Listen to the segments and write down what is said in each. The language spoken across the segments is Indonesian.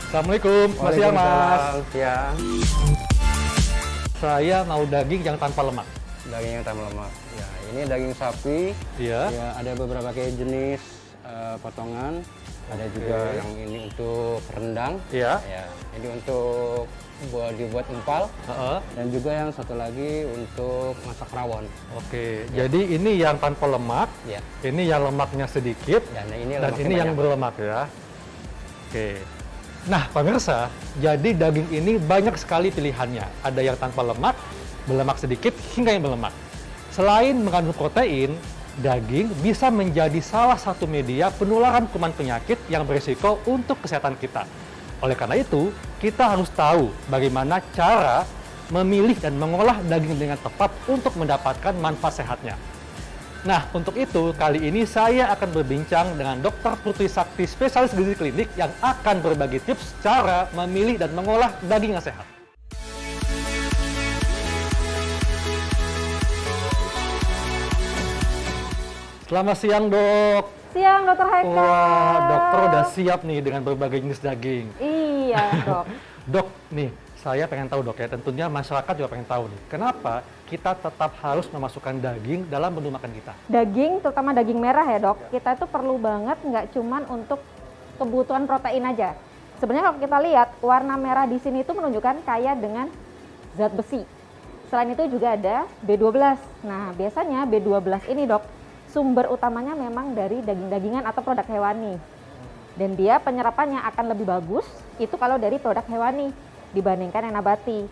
Assalamualaikum, Mas siang Mas. Waalaikumsalam, siang. Saya mau daging yang tanpa lemak. Daging yang tanpa lemak. Ya, ini daging sapi. Iya. Ya, ada beberapa kayak jenis potongan. Ada juga yang ini untuk rendang. Iya. Ya, ini untuk dibuat empal. Heeh. Dan juga yang satu lagi untuk masak rawon. Oke, jadi ini yang tanpa lemak, Ya. ini yang lemaknya sedikit, Dan ini dan lemaknya ini yang banyak. berlemak ya. Oke. Nah, pemirsa, jadi daging ini banyak sekali pilihannya. Ada yang tanpa lemak, berlemak sedikit, hingga yang berlemak. Selain mengandung protein, daging bisa menjadi salah satu media penularan kuman penyakit yang berisiko untuk kesehatan kita. Oleh karena itu, kita harus tahu bagaimana cara memilih dan mengolah daging dengan tepat untuk mendapatkan manfaat sehatnya. Nah, untuk itu, kali ini saya akan berbincang dengan Dr. Putri Sakti, spesialis gizi klinik yang akan berbagi tips cara memilih dan mengolah daging yang sehat. Selamat siang, Dok. Siang, Dokter Haikal. Wah, dokter udah siap nih dengan berbagai jenis daging. Iya, Dok. Dok, nih, saya pengen tahu, Dok ya. Tentunya masyarakat juga pengen tahu nih. Kenapa kita tetap harus memasukkan daging dalam menu makan kita? Daging, terutama daging merah ya, Dok. Kita itu perlu banget nggak cuman untuk kebutuhan protein aja. Sebenarnya kalau kita lihat, warna merah di sini itu menunjukkan kaya dengan zat besi. Selain itu juga ada B12. Nah, biasanya B12 ini, Dok, sumber utamanya memang dari daging-dagingan atau produk hewani. Dan dia penyerapannya akan lebih bagus itu kalau dari produk hewani dibandingkan yang nabati.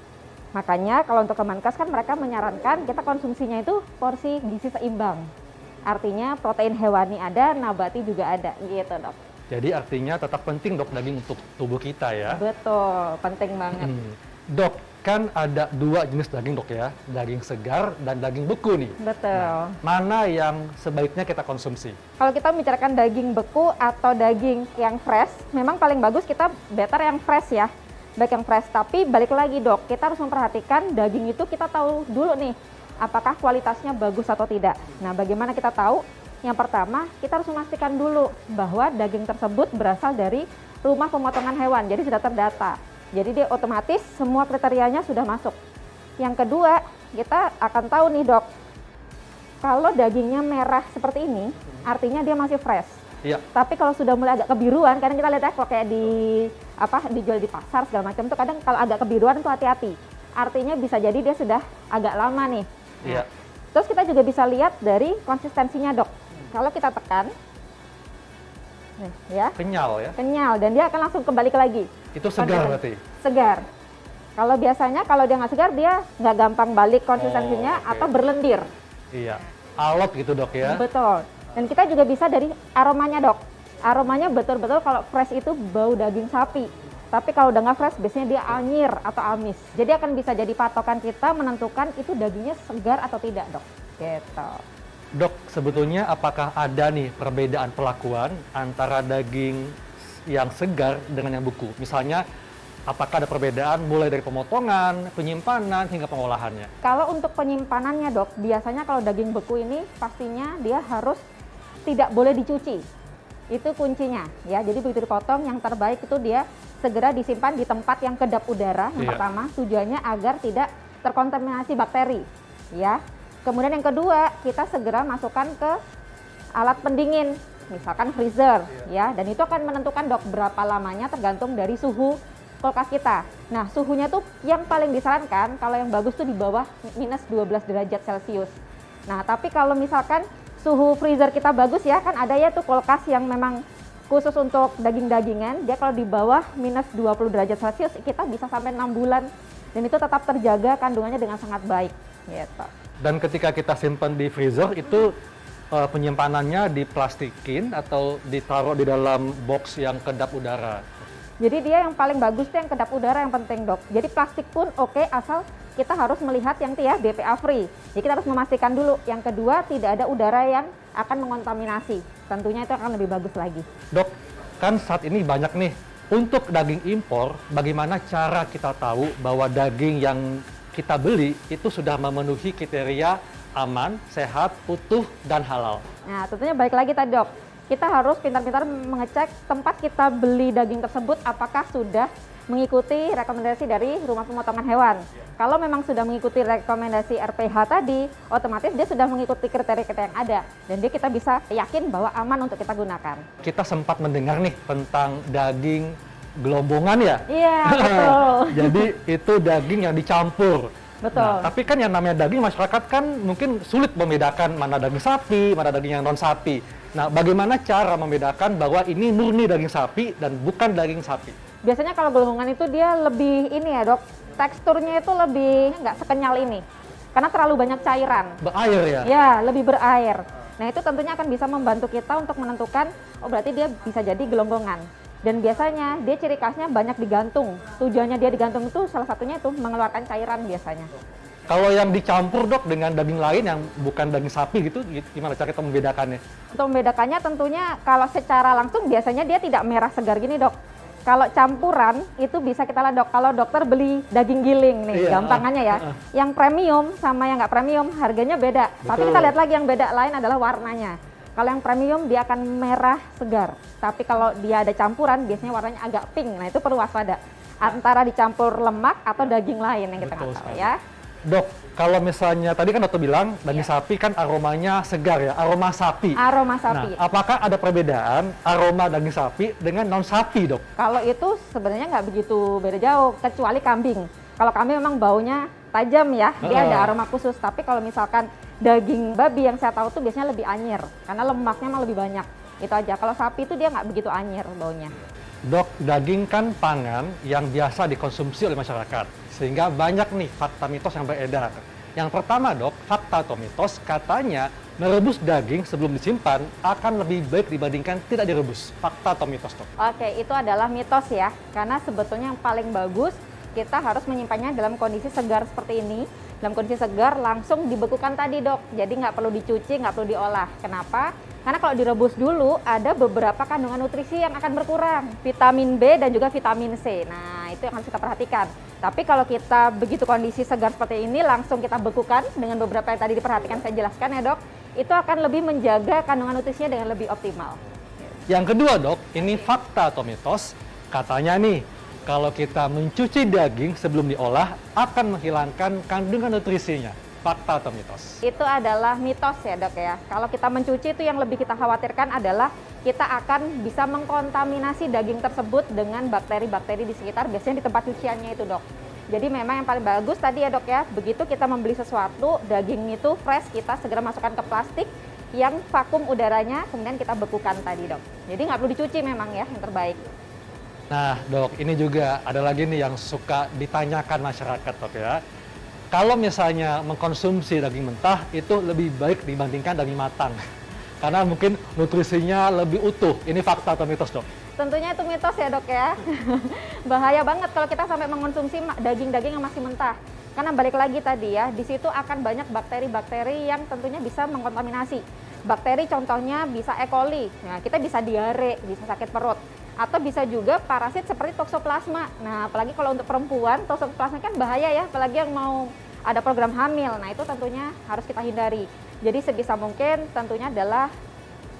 Makanya kalau untuk Kemenkes kan mereka menyarankan kita konsumsinya itu porsi gizi seimbang. Artinya protein hewani ada, nabati juga ada gitu, Dok. Jadi artinya tetap penting, Dok, daging untuk tubuh kita ya. Betul, penting banget. Dok, kan ada dua jenis daging, Dok ya. Daging segar dan daging beku nih. Betul. Mana yang sebaiknya kita konsumsi? Kalau kita membicarakan daging beku atau daging yang fresh, memang paling bagus kita better yang fresh ya. Baik yang fresh, tapi balik lagi, Dok, kita harus memperhatikan daging itu kita tahu dulu nih, apakah kualitasnya bagus atau tidak. Nah, bagaimana kita tahu? Yang pertama, kita harus memastikan dulu bahwa daging tersebut berasal dari rumah pemotongan hewan, jadi sudah terdata. Jadi dia otomatis semua kriterianya sudah masuk. Yang kedua, kita akan tahu nih, Dok, kalau dagingnya merah seperti ini, artinya dia masih fresh. Iya. Tapi kalau sudah mulai agak kebiruan, kadang kita lihat ya kalau kayak dijual di pasar segala macam tuh kadang kalau agak kebiruan tuh hati-hati. Artinya bisa jadi dia sudah agak lama nih. Iya. Terus kita juga bisa lihat dari konsistensinya, Dok. Kalau kita tekan, nih, ya, Kenyal ya. kenyal dan dia akan langsung kembali lagi. Itu segar Konsisten- berarti? Segar. Kalau biasanya kalau dia nggak segar dia nggak gampang balik konsistensinya oke. atau berlendir. Iya. Alot gitu, Dok ya. Betul. Dan kita juga bisa dari aromanya, Dok. Aromanya betul-betul kalau fresh itu bau daging sapi. Tapi kalau udah nggak fresh biasanya dia anyir atau amis. Jadi akan bisa jadi patokan kita menentukan itu dagingnya segar atau tidak, Dok. Gitu. Dok, sebetulnya apakah ada nih perbedaan perlakuan antara daging yang segar dengan yang beku? Misalnya, apakah ada perbedaan mulai dari pemotongan, penyimpanan, hingga pengolahannya? Kalau untuk penyimpanannya, Dok, biasanya kalau daging beku ini pastinya dia harus tidak boleh dicuci. Itu kuncinya ya. Jadi begitu dipotong, yang terbaik itu dia segera disimpan di tempat yang kedap udara. Yang Iya. pertama, tujuannya agar tidak terkontaminasi bakteri ya. Kemudian yang kedua, kita segera masukkan ke alat pendingin, misalkan freezer ya. Dan itu akan menentukan, Dok, berapa lamanya tergantung dari suhu kulkas kita. Nah, suhunya tuh yang paling disarankan kalau yang bagus tuh di bawah minus 12 derajat Celcius. Nah, tapi kalau misalkan suhu freezer kita bagus ya, kan ada ya tuh kulkas yang memang khusus untuk daging-dagingan, dia kalau di bawah minus 20 derajat Celcius kita bisa sampai 6 bulan dan itu tetap terjaga kandungannya dengan sangat baik gitu. Dan ketika kita simpan di freezer, itu penyimpanannya diplastikin atau ditaruh di dalam box yang kedap udara? Jadi dia yang paling bagus tuh yang kedap udara yang penting, Dok. Jadi plastik pun oke, asal kita harus melihat yang itu ya BPA free. Jadi kita harus memastikan dulu. Yang kedua, tidak ada udara yang akan mengontaminasi. Tentunya itu akan lebih bagus lagi. Dok, kan saat ini banyak nih, untuk daging impor, bagaimana cara kita tahu bahwa daging yang kita beli itu sudah memenuhi kriteria aman, sehat, utuh, dan halal? Nah, tentunya balik lagi tadi, Dok. kita harus pintar-pintar mengecek tempat kita beli daging tersebut apakah sudah mengikuti rekomendasi dari rumah pemotongan hewan. Kalau memang sudah mengikuti rekomendasi RPH tadi, otomatis dia sudah mengikuti kriteria-kriteria yang ada. Dan kita bisa yakin bahwa aman untuk kita gunakan. Kita sempat mendengar nih tentang daging gelombongan ya? Iya, betul. Jadi itu daging yang dicampur. Betul. Nah, tapi kan yang namanya daging, masyarakat kan mungkin sulit membedakan mana daging sapi, mana daging yang non sapi. Nah, bagaimana cara membedakan bahwa ini murni daging sapi dan bukan daging sapi? Biasanya kalau gelembungan itu dia lebih ini ya dok, teksturnya itu lebih nggak sekenyal ini. Karena terlalu banyak cairan. Berair ya? Ya, lebih berair. Nah itu tentunya akan bisa membantu kita untuk menentukan, oh berarti dia bisa jadi gelonggongan. Dan biasanya dia ciri khasnya banyak digantung. Tujuannya dia digantung itu salah satunya itu mengeluarkan cairan biasanya. Kalau yang dicampur dok dengan daging lain yang bukan daging sapi gitu, gimana cara kita membedakannya? Untuk membedakannya tentunya kalau secara langsung biasanya dia tidak merah segar gini dok. Kalau campuran itu bisa kita lihat dok, kalau dokter beli daging giling nih, gampangannya ya. Yang premium sama yang nggak premium harganya beda. Betul. Tapi kita lihat lagi yang beda lain adalah warnanya. Kalau yang premium dia akan merah segar. Tapi kalau dia ada campuran biasanya warnanya agak pink. Nah itu perlu waspada. Antara dicampur lemak atau daging lain yang kita nggak tahu ya. Dok, kalau misalnya tadi kan dokter bilang daging sapi kan aromanya segar ya, aroma sapi. Aroma sapi. Nah, apakah ada perbedaan aroma daging sapi dengan non sapi, dok? Kalau itu sebenarnya nggak begitu beda jauh, kecuali kambing. Kalau kambing memang baunya tajam ya, dia ada aroma khusus. Tapi kalau misalkan daging babi yang saya tahu tuh biasanya lebih anyir, karena lemaknya memang lebih banyak. Itu aja. Kalau sapi itu dia nggak begitu anyir baunya. Dok, daging kan pangan yang biasa dikonsumsi oleh masyarakat, sehingga banyak nih fakta mitos yang beredar. Yang pertama dok, fakta atau mitos katanya merebus daging sebelum disimpan akan lebih baik dibandingkan tidak direbus. Fakta atau mitos dok? Oke, itu adalah mitos ya, karena sebetulnya yang paling bagus kita harus menyimpannya dalam kondisi segar seperti ini. Dalam kondisi segar langsung dibekukan tadi dok, jadi nggak perlu dicuci, nggak perlu diolah. Kenapa? Karena kalau direbus dulu ada beberapa kandungan nutrisi yang akan berkurang, vitamin B dan juga vitamin C. Nah itu yang harus kita perhatikan. Tapi kalau kita begitu kondisi segar seperti ini langsung kita bekukan dengan beberapa yang tadi diperhatikan saya jelaskan ya dok, itu akan lebih menjaga kandungan nutrisinya dengan lebih optimal. Yang kedua dok, ini fakta atau mitos, katanya nih kalau kita mencuci daging sebelum diolah akan menghilangkan kandungan nutrisinya. Fakta atau mitos? Itu adalah mitos ya dok ya. Kalau kita mencuci itu yang lebih kita khawatirkan adalah kita akan bisa mengkontaminasi daging tersebut dengan bakteri-bakteri di sekitar, biasanya di tempat cuciannya itu dok. Jadi memang yang paling bagus tadi ya dok ya, begitu kita membeli sesuatu, daging itu fresh, kita segera masukkan ke plastik yang vakum udaranya, kemudian kita bekukan tadi dok. Jadi nggak perlu dicuci memang ya, yang terbaik. Nah dok, ini juga ada lagi nih yang suka ditanyakan masyarakat dok ya. Kalau misalnya mengkonsumsi daging mentah itu lebih baik dibandingkan daging matang. Karena mungkin nutrisinya lebih utuh. Ini fakta atau mitos dok? Tentunya itu mitos ya dok ya. Bahaya banget kalau kita sampai mengkonsumsi daging-daging yang masih mentah. Karena balik lagi tadi ya, di situ akan banyak bakteri-bakteri yang tentunya bisa mengkontaminasi. Bakteri contohnya bisa E. coli, nah, kita bisa diare, bisa sakit perut. Atau bisa juga parasit seperti toksoplasma. Nah, apalagi kalau untuk perempuan, toksoplasma kan bahaya ya, apalagi yang mau ada program hamil. Nah, itu tentunya harus kita hindari. Jadi sebisa mungkin tentunya adalah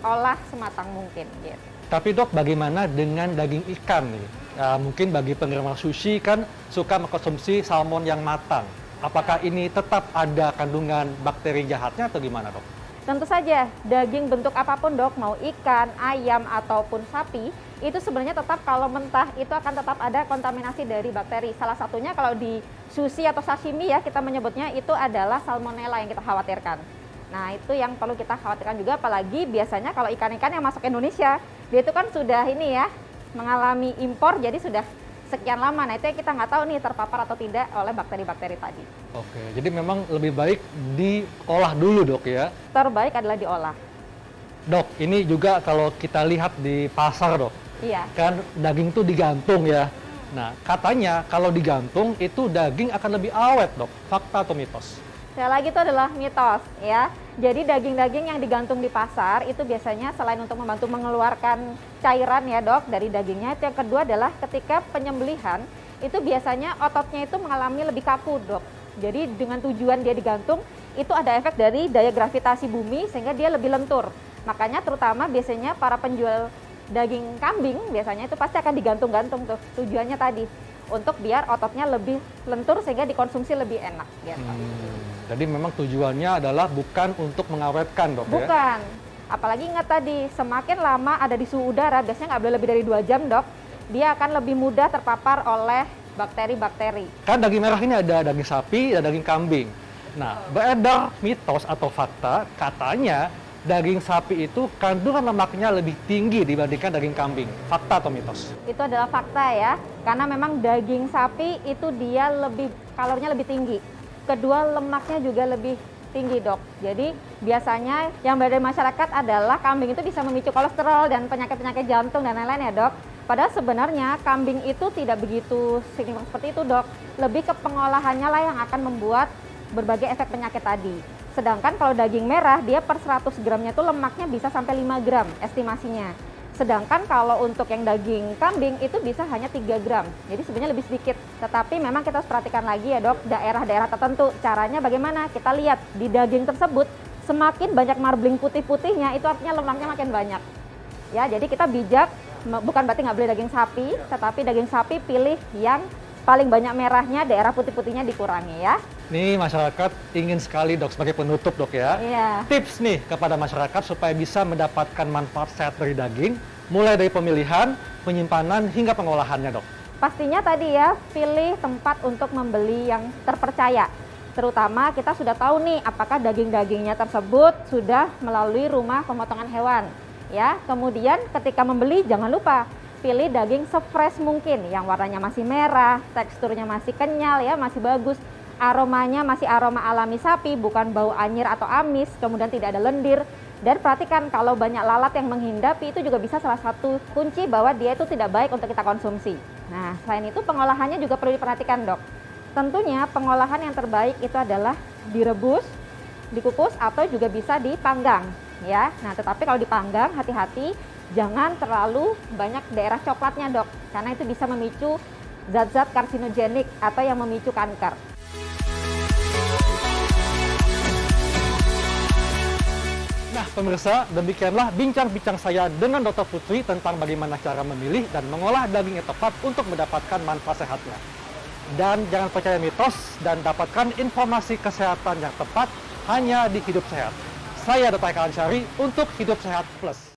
olah sematang mungkin. Gitu. Tapi dok, bagaimana dengan daging ikan nih? Mungkin bagi penggemar sushi kan suka mengkonsumsi salmon yang matang. Apakah ini tetap ada kandungan bakteri jahatnya atau gimana dok? Tentu saja, daging bentuk apapun dok, mau ikan, ayam, ataupun sapi, itu sebenarnya tetap kalau mentah itu akan tetap ada kontaminasi dari bakteri. Salah satunya kalau di sushi atau sashimi ya, kita menyebutnya itu adalah salmonella yang kita khawatirkan. Nah itu yang perlu kita khawatirkan juga, apalagi biasanya kalau ikan-ikan yang masuk Indonesia, dia itu kan sudah ini ya, mengalami impor, jadi sudah sekian lama. Nah itu yang kita nggak tahu nih terpapar atau tidak oleh bakteri-bakteri tadi. Oke, jadi memang lebih baik diolah dulu dok ya? Terbaik adalah diolah. Dok, ini juga kalau kita lihat di pasar dok, Iya. kan daging tuh digantung ya. Nah katanya kalau digantung itu daging akan lebih awet dok, fakta atau mitos? Sekali lagi itu adalah mitos ya. Jadi daging-daging yang digantung di pasar itu biasanya selain untuk membantu mengeluarkan cairan ya dok dari dagingnya, itu yang kedua adalah ketika penyembelihan itu biasanya ototnya itu mengalami lebih kaku dok. Jadi dengan tujuan dia digantung itu ada efek dari daya gravitasi bumi sehingga dia lebih lentur. Makanya terutama biasanya para penjual daging kambing biasanya itu pasti akan digantung-gantung tuh. Tujuannya tadi untuk biar ototnya lebih lentur sehingga dikonsumsi lebih enak gitu. Jadi memang tujuannya adalah bukan untuk mengawetkan, Dok, ya? Bukan. Apalagi ingat tadi, semakin lama ada di suhu udara, biasanya nggak boleh lebih dari 2 jam, Dok, dia akan lebih mudah terpapar oleh bakteri-bakteri. Kan daging merah ini ada daging sapi, ada daging kambing. Nah, beredar mitos atau fakta, katanya daging sapi itu kandungan lemaknya lebih tinggi dibandingkan daging kambing. Fakta atau mitos? Itu adalah fakta ya, karena memang daging sapi itu dia lebih kalorinya lebih tinggi. Kedua, lemaknya juga lebih tinggi, Dok. Jadi biasanya yang beredar di masyarakat adalah kambing itu bisa memicu kolesterol dan penyakit-penyakit jantung dan lain-lain ya, Dok. Padahal sebenarnya kambing itu tidak begitu signifikan seperti itu, Dok. Lebih ke pengolahannya lah yang akan membuat berbagai efek penyakit tadi. Sedangkan kalau daging merah, dia per 100 gramnya itu lemaknya bisa sampai 5 gram estimasinya. Sedangkan kalau untuk yang daging kambing itu bisa hanya 3 gram. Jadi sebenarnya lebih sedikit. Tetapi memang kita harus perhatikan lagi ya, Dok, daerah-daerah tertentu. Caranya bagaimana? Kita lihat di daging tersebut, semakin banyak marbling putih-putihnya, itu artinya lemaknya makin banyak. Ya, jadi kita bijak, bukan berarti nggak beli daging sapi, tetapi daging sapi pilih yang paling banyak merahnya, daerah putih-putihnya dikurangi ya. Nih, masyarakat ingin sekali, Dok, sebagai penutup, Dok, ya. Iya. Tips nih kepada masyarakat supaya bisa mendapatkan manfaat sehat dari daging, mulai dari pemilihan, penyimpanan, hingga pengolahannya, Dok. Pastinya tadi ya, pilih tempat untuk membeli yang terpercaya. Terutama kita sudah tahu nih apakah daging-dagingnya tersebut sudah melalui rumah pemotongan hewan. Ya, kemudian ketika membeli jangan lupa pilih daging se-fresh mungkin, yang warnanya masih merah, teksturnya masih kenyal ya, masih bagus. Aromanya masih aroma alami sapi, bukan bau anyir atau amis, kemudian tidak ada lendir. Dan perhatikan kalau banyak lalat yang menghindapi, itu juga bisa salah satu kunci bahwa dia itu tidak baik untuk kita konsumsi. Nah, selain itu pengolahannya juga perlu diperhatikan, Dok. Tentunya pengolahan yang terbaik itu adalah direbus, dikukus, atau juga bisa dipanggang. Ya, nah tetapi kalau dipanggang hati-hati, jangan terlalu banyak daerah coklatnya, Dok, karena itu bisa memicu zat-zat karsinogenik atau yang memicu kanker. Nah, pemirsa, demikianlah bincang-bincang saya dengan Dr. Putri tentang bagaimana cara memilih dan mengolah daging yang tepat untuk mendapatkan manfaat sehatnya. Dan jangan percaya mitos dan dapatkan informasi kesehatan yang tepat hanya di Hidup Sehat. Saya Dr. Eka Ansyari untuk Hidup Sehat Plus.